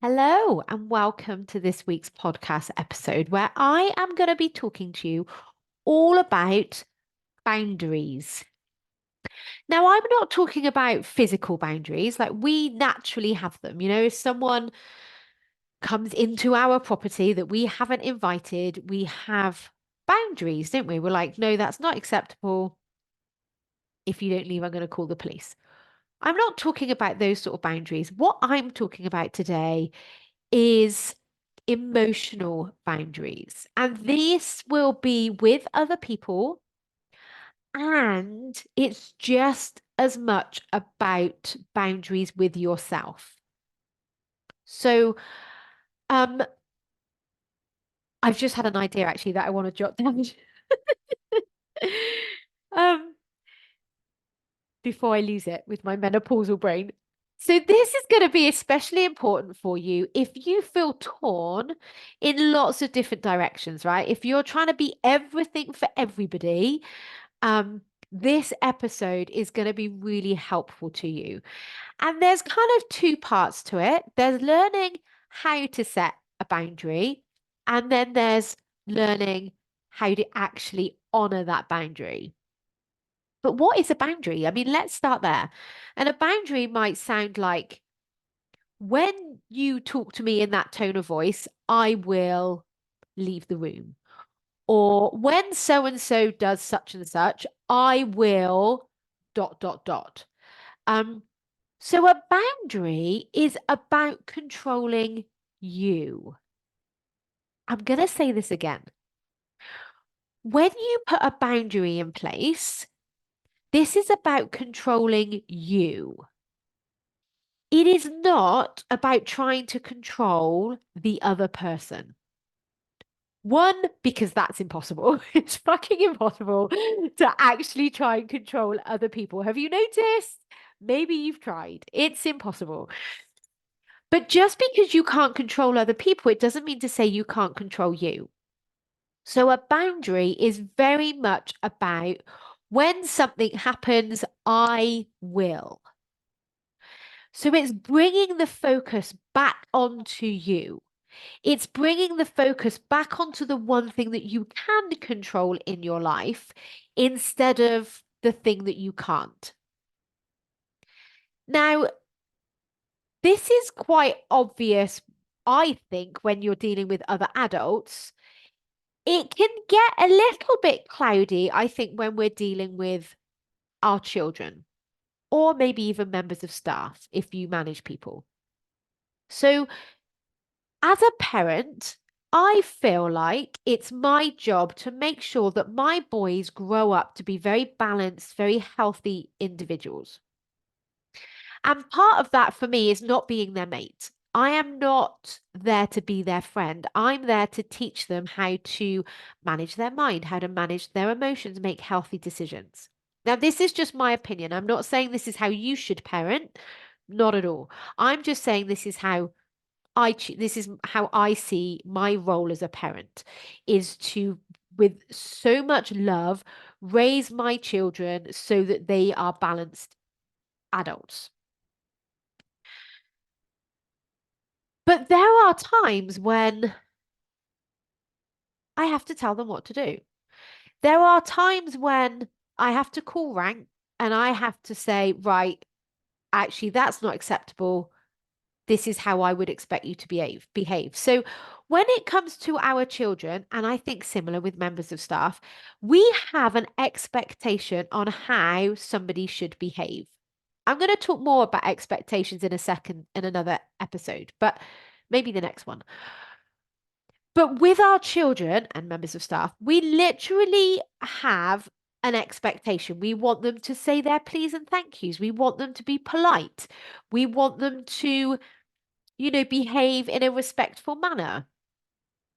Hello, and welcome to this week's podcast episode where I am going to be talking to you all about boundaries. Now, I'm not talking about physical boundaries, like we naturally have them. If someone comes into our property that we haven't invited, we have boundaries, don't we? We're like, no, that's not acceptable. If you don't leave, I'm going to call the police. I'm not talking about those sort of boundaries. What I'm talking about today is emotional boundaries. And this will be with other people. And it's just as much about boundaries with yourself. So, um, I've just had an idea actually that I want to jot down. um, Before I lose it with my menopausal brain. So, this is going to be especially important for you if you feel torn in lots of different directions, right? If you're trying to be everything for everybody, um, this episode is going to be really helpful to you. And there's kind of two parts to it. There's learning how to set a boundary, and then there's learning how to actually honor that boundary. But what is a boundary? I mean, let's start there. And a boundary might sound like when you talk to me in that tone of voice, I will leave the room. Or when so and so does such and such, I will dot dot dot. Um, so a boundary is about controlling you. I'm going to say this again. When you put a boundary in place, this is about controlling you. It is not about trying to control the other person. One, because that's impossible. It's fucking impossible to actually try and control other people. Have you noticed? Maybe you've tried. It's impossible. But just because you can't control other people, it doesn't mean to say you can't control you. So a boundary is very much about when something happens, I will. So it's bringing the focus back onto you. It's bringing the focus back onto the one thing that you can control in your life instead of the thing that you can't. Now, this is quite obvious, I think, when you're dealing with other adults. It can get a little bit cloudy, I think, when we're dealing with our children or maybe even members of staff if you manage people. So, as a parent, I feel like it's my job to make sure that my boys grow up to be very balanced, very healthy individuals. And part of that for me is not being their mate. I am not there to be their friend. I'm there to teach them how to manage their mind, how to manage their emotions, make healthy decisions. Now, this is just my opinion. I'm not saying this is how you should parent, not at all. I'm just saying this is how I see my role as a parent is to, with so much love, raise my children so that they are balanced adults. But there are times when I have to tell them what to do. There are times when I have to call rank and I have to say, right, actually, that's not acceptable. This is how I would expect you to behave. So when it comes to our children, and I think similar with members of staff, we have an expectation on how somebody should behave. I'm going to talk more about expectations in a second in another episode, but maybe the next one. But with our children and members of staff, we literally have an expectation. We want them to say their please and thank yous. We want them to be polite. We want them to, behave in a respectful manner.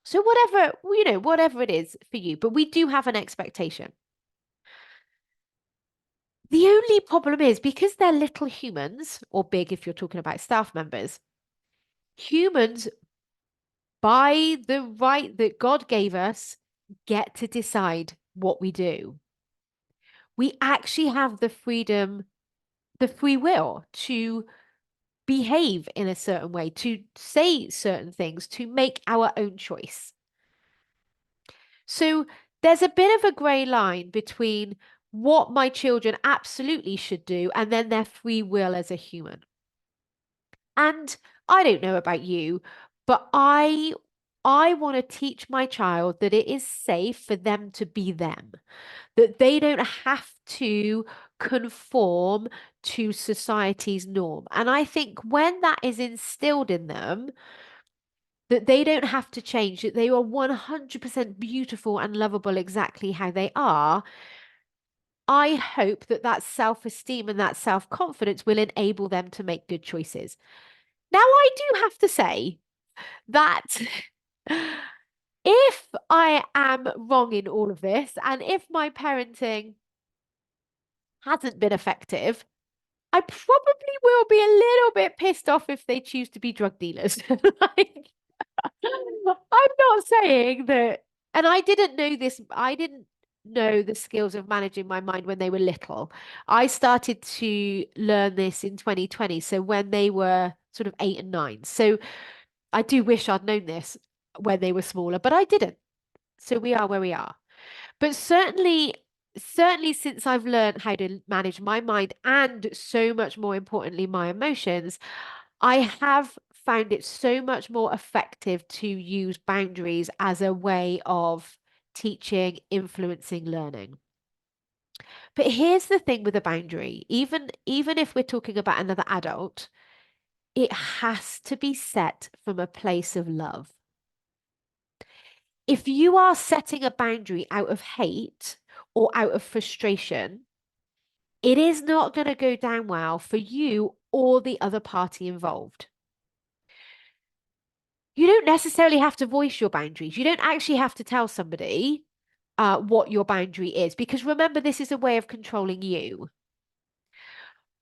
So whatever it is for you, but we do have an expectation. The only problem is because they're little humans, or big if you're talking about staff members, humans by the right that God gave us, get to decide what we do. We actually have the freedom, the free will to behave in a certain way, to say certain things, to make our own choice. So there's a bit of a grey line between what my children absolutely should do and then their free will as a human. And I don't know about you, but I want to teach my child that it is safe for them to be them, that they don't have to conform to society's norm. And I think when that is instilled in them, that they don't have to change, that they are 100% beautiful and lovable exactly how they are, I hope that that self-esteem and that self-confidence will enable them to make good choices. Now, I do have to say that if I am wrong in all of this, and if my parenting hasn't been effective, I probably will be a little bit pissed off if they choose to be drug dealers. Like, I'm not saying that, and I didn't know this, I didn't know the skills of managing my mind when they were little. I started to learn this in 2020, so when they were sort of 8 and 9. So I do wish I'd known this when they were smaller, but I didn't. So we are where we are. But certainly since I've learned how to manage my mind and so much more importantly, my emotions, I have found it so much more effective to use boundaries as a way of teaching, influencing, learning. But here's the thing with a boundary, even if we're talking about another adult, it has to be set from a place of love. If you are setting a boundary out of hate or out of frustration, it is not going to go down well for you or the other party involved. You don't necessarily have to voice your boundaries. You don't actually have to tell somebody what your boundary is, because remember, this is a way of controlling you.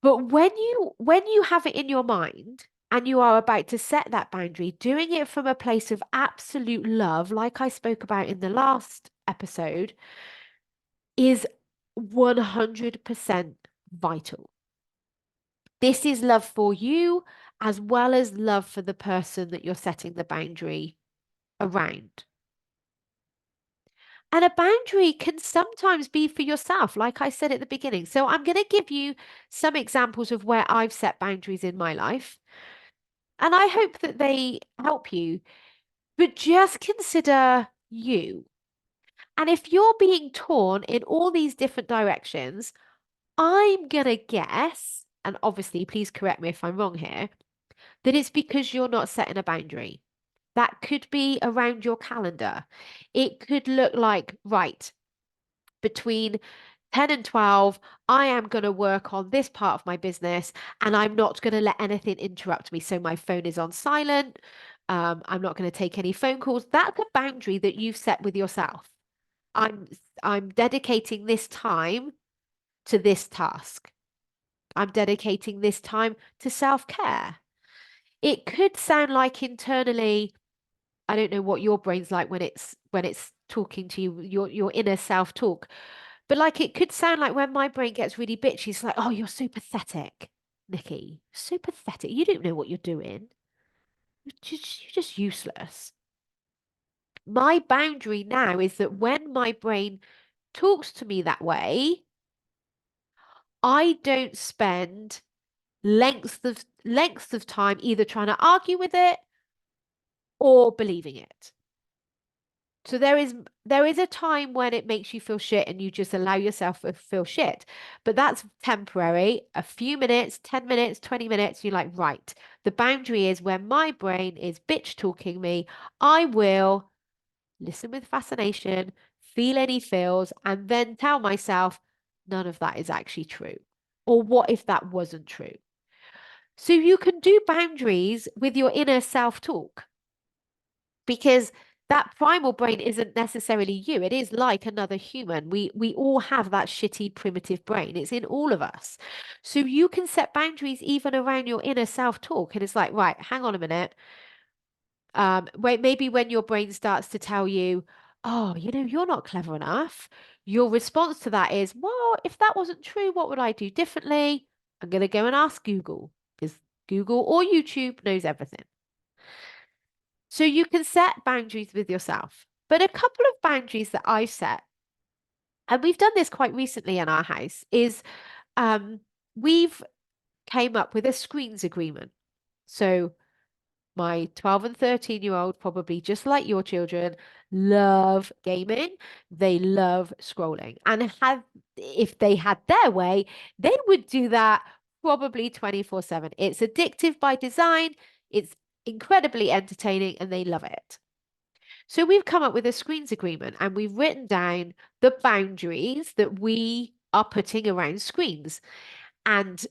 But when you have it in your mind and you are about to set that boundary, doing it from a place of absolute love, like I spoke about in the last episode, is 100% vital. This is love for you as well as love for the person that you're setting the boundary around. And a boundary can sometimes be for yourself, like I said at the beginning. So I'm going to give you some examples of where I've set boundaries in my life. And I hope that they help you. But just consider you. And if you're being torn in all these different directions, I'm going to guess, and obviously, please correct me if I'm wrong here, that it's because you're not setting a boundary. That could be around your calendar. It could look like, right, between 10 and 12, I am going to work on this part of my business and I'm not going to let anything interrupt me. So my phone is on silent. I'm not going to take any phone calls. That's a boundary that you've set with yourself. I'm I'm dedicating this time to this task. I'm dedicating this time to self-care. It could sound like internally, I don't know what your brain's like when it's talking to you, your inner self-talk. But like it could sound like when my brain gets really bitchy, it's like, oh, you're so pathetic, Nikki. So pathetic. You don't know what you're doing. You're just useless. My boundary now is that when my brain talks to me that way, I don't spend lengths of time either trying to argue with it or believing it. So there is a time when it makes you feel shit and you just allow yourself to feel shit. But that's temporary. A few minutes, 10 minutes, 20 minutes, you're like, right. The boundary is when my brain is bitch talking me, I will listen with fascination, feel any feels, and then tell myself none of that is actually true. Or what if that wasn't true? So you can do boundaries with your inner self-talk, because that primal brain isn't necessarily you. It is like another human. We all have that shitty primitive brain. It's in all of us. So you can set boundaries even around your inner self-talk. And it's like, right, hang on a minute. Wait, maybe when your brain starts to tell you, oh, you're not clever enough, your response to that is, well, if that wasn't true, what would I do differently? I'm going to go and ask Google, because Google or YouTube knows everything. So you can set boundaries with yourself. But a couple of boundaries that I set, and we've done this quite recently in our house, is we've came up with a screens agreement. So my 12 and 13-year-old, probably just like your children, love gaming. They love scrolling. And if they had their way, they would do that probably 24/7. It's addictive by design. It's incredibly entertaining and they love it. So we've come up with a screens agreement and we've written down the boundaries that we are putting around screens. And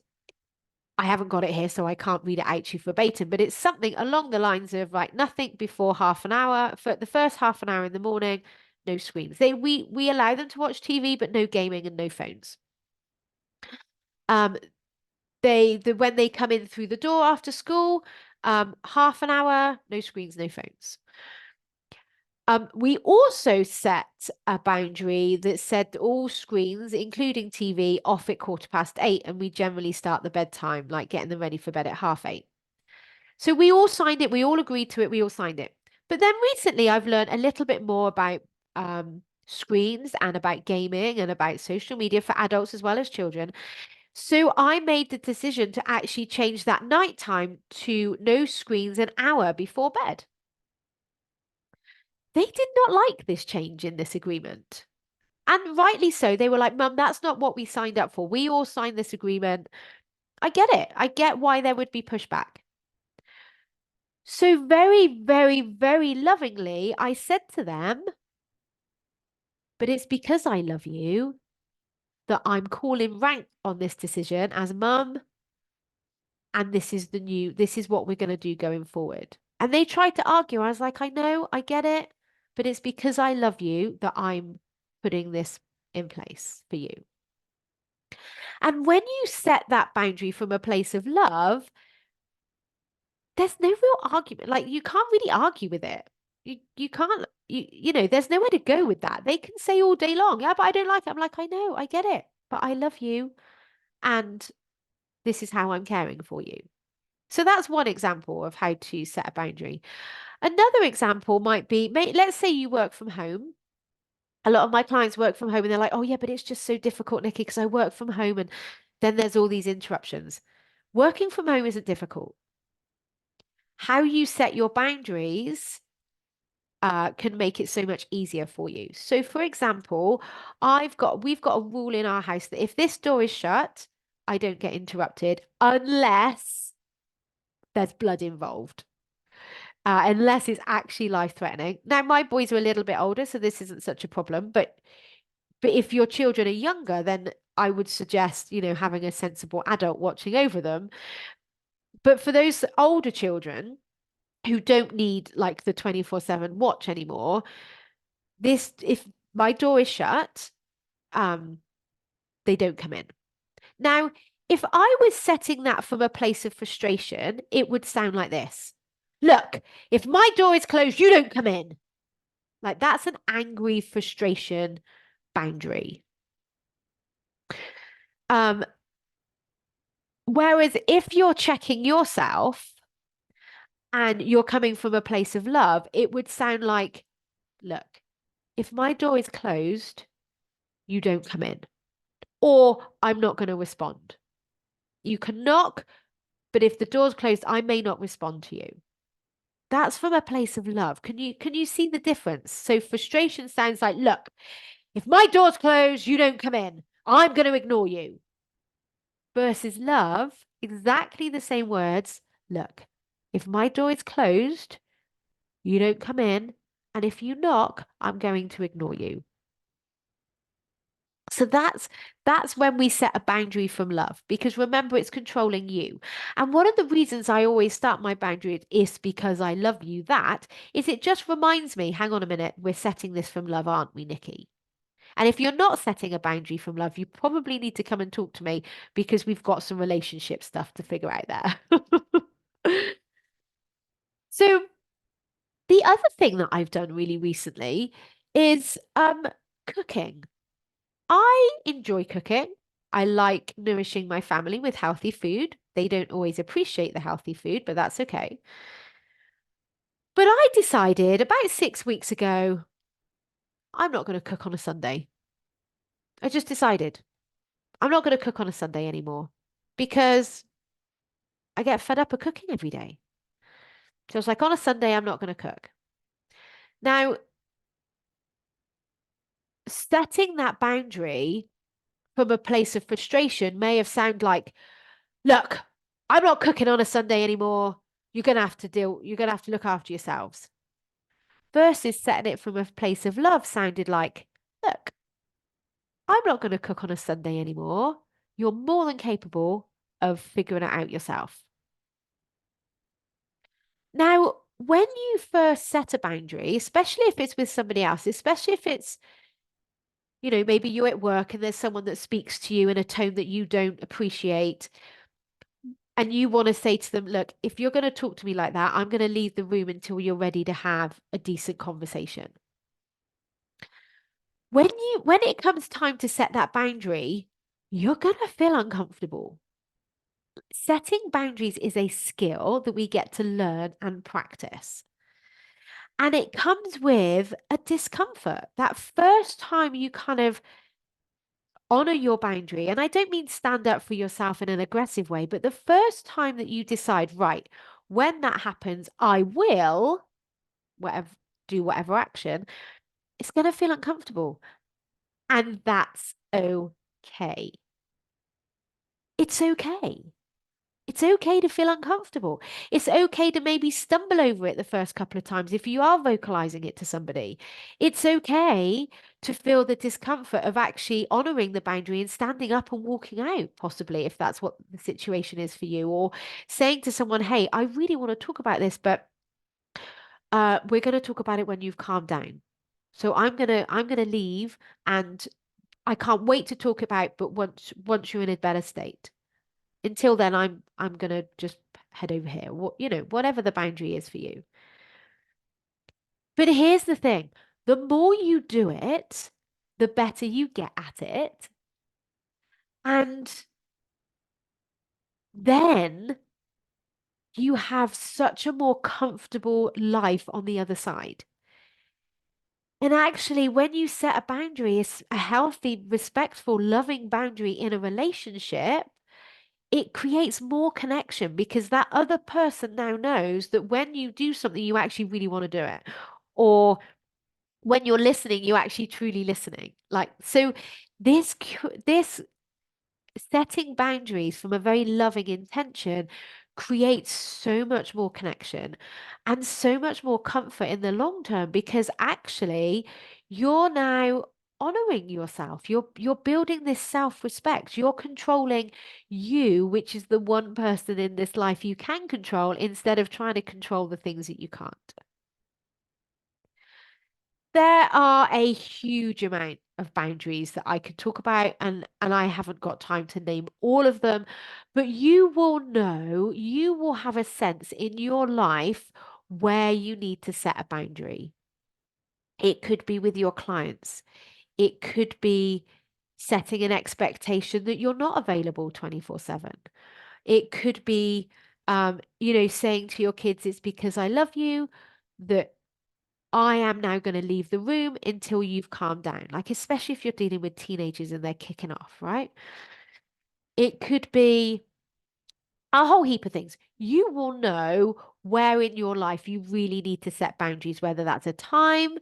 I haven't got it here, so I can't read it out to you verbatim, but it's something along the lines of like nothing before half an hour. For the first half an hour in the morning, no screens. We allow them to watch TV, but no gaming and no phones. When they come in through the door after school, half an hour, no screens, no phones. We also set a boundary that said all screens, including TV, off at 8:15, and we generally start the bedtime, like getting them ready for bed at 8:30. So we all signed it, we all agreed to it, we all signed it. But then recently I've learned a little bit more about screens and about gaming and about social media for adults as well as children. So I made the decision to actually change that nighttime to no screens an hour before bed. They did not like this change in this agreement. And rightly so. They were like, Mum, that's not what we signed up for. We all signed this agreement. I get it. I get why there would be pushback. So very, very, very lovingly, I said to them, but it's because I love you that I'm calling rank on this decision as mum. And this is what we're going to do going forward. And they tried to argue. I was like, I know, I get it, but it's because I love you that I'm putting this in place for you. And when you set that boundary from a place of love, there's no real argument. Like you can't really argue with it. You can't, there's nowhere to go with that. They can say all day long, yeah, but I don't like it. I'm like, I know, I get it, but I love you. And this is how I'm caring for you. So that's one example of how to set a boundary. Another example might be, let's say you work from home. A lot of my clients work from home and they're like, oh yeah, but it's just so difficult, Nikki, because I work from home and then there's all these interruptions. Working from home isn't difficult. How you set your boundaries can make it so much easier for you. So for example, we've got a rule in our house that if this door is shut, I don't get interrupted unless there's blood involved. Unless it's actually life-threatening. Now, my boys are a little bit older, so this isn't such a problem. But if your children are younger, then I would suggest, having a sensible adult watching over them. But for those older children who don't need like the 24/7 watch anymore, if my door is shut, they don't come in. Now, if I was setting that from a place of frustration, it would sound like this. Look, if my door is closed, you don't come in. Like that's an angry frustration boundary. Whereas if you're checking yourself and you're coming from a place of love, it would sound like, look, if my door is closed, you don't come in. Or I'm not going to respond. You can knock, but if the door's closed, I may not respond to you. That's from a place of love. Can you see the difference? So frustration sounds like, look, if my door's closed, you don't come in. I'm going to ignore you. Versus love, exactly the same words. Look, if my door is closed, you don't come in. And if you knock, I'm going to ignore you. So that's when we set a boundary from love, because remember, it's controlling you. And one of the reasons I always start my boundary is because I love you. That is, it just reminds me, hang on a minute, we're setting this from love, aren't we, Nikki? And if you're not setting a boundary from love, you probably need to come and talk to me because we've got some relationship stuff to figure out there. So the other thing that I've done really recently is cooking. I enjoy cooking. I like nourishing my family with healthy food. They don't always appreciate the healthy food, but that's okay. But I decided about 6 weeks ago, I'm not going to cook on a Sunday. I just decided I'm not going to cook on a Sunday anymore because I get fed up of cooking every day. So I was like, on a Sunday, I'm not going to cook. Now, setting that boundary from a place of frustration may have sounded like, look, I'm not cooking on a Sunday anymore. You're going to have to look after yourselves. Versus setting it from a place of love sounded like, look, I'm not going to cook on a Sunday anymore. You're more than capable of figuring it out yourself. Now, when you first set a boundary, especially if it's with somebody else, especially if it's, maybe you're at work and there's someone that speaks to you in a tone that you don't appreciate, and you want to say to them, look, if you're going to talk to me like that, I'm going to leave the room until you're ready to have a decent conversation. When it comes time to set that boundary, you're going to feel uncomfortable. Setting boundaries is a skill that we get to learn and practice. And it comes with a discomfort. That first time you kind of honor your boundary, and I don't mean stand up for yourself in an aggressive way, but the first time that you decide, right, when that happens, I will whatever do whatever action, it's going to feel uncomfortable. And that's okay. It's okay. It's okay to feel uncomfortable. It's okay to maybe stumble over it the first couple of times if you are vocalizing it to somebody. It's okay to feel the discomfort of actually honoring the boundary and standing up and walking out, possibly, if that's what the situation is for you, or saying to someone, hey, I really want to talk about this, but we're going to talk about it when you've calmed down. So I'm gonna leave, and I can't wait to talk about, but once you're in a better state. Until then, I'm gonna just head over here. Whatever the boundary is for you. But here's the thing: the more you do it, the better you get at it, and then you have such a more comfortable life on the other side. And actually, when you set a boundary, a healthy, respectful, loving boundary in a relationship, it creates more connection because that other person now knows that when you do something, you actually really want to do it. Or when you're listening, you're actually truly listening. Like, so this setting boundaries from a very loving intention creates so much more connection and so much more comfort in the long term because actually you're now honoring yourself. You're building this self-respect. You're controlling you, which is the one person in this life you can control instead of trying to control the things that you can't. There are a huge amount of boundaries that I could talk about, and I haven't got time to name all of them, but you will have a sense in your life where you need to set a boundary. It could be with your clients. It could be setting an expectation that you're not available 24/7. It could be, saying to your kids, it's because I love you that I am now going to leave the room until you've calmed down. Like, especially if you're dealing with teenagers and they're kicking off, right? It could be a whole heap of things. You will know where in your life you really need to set boundaries, whether that's a time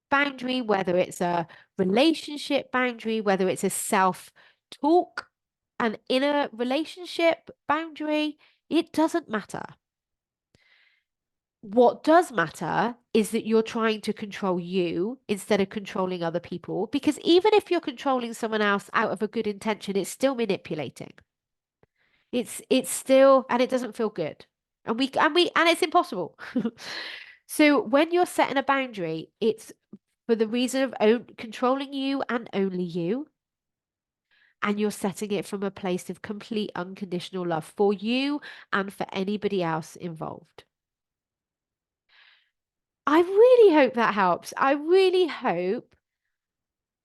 boundary, whether it's a relationship boundary, whether it's a self talk, an inner relationship boundary. It doesn't matter. What does matter is that you're trying to control you instead of controlling other people. Because even if you're controlling someone else out of a good intention, it's still manipulating. It's still, and it doesn't feel good. And it's impossible. So when you're setting a boundary, it's for the reason of controlling you and only you. And you're setting it from a place of complete unconditional love for you and for anybody else involved. I really hope that helps. I really hope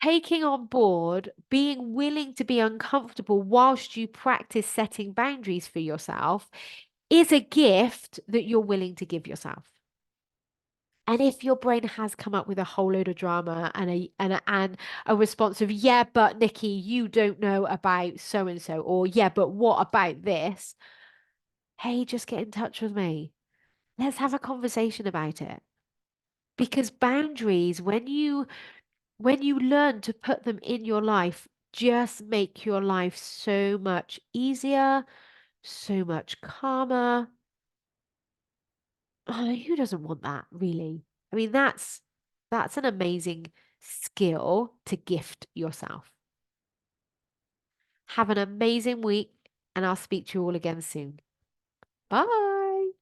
taking on board, being willing to be uncomfortable whilst you practice setting boundaries for yourself is a gift that you're willing to give yourself. And if your brain has come up with a whole load of drama and a response of, yeah, but Nikki, you don't know about so and so, or yeah, but what about this? Hey, just get in touch with me. Let's have a conversation about it. Because boundaries, when you learn to put them in your life, just make your life so much easier, so much calmer. Oh, who doesn't want that, really? I mean, that's an amazing skill to gift yourself. Have an amazing week, and I'll speak to you all again soon. Bye.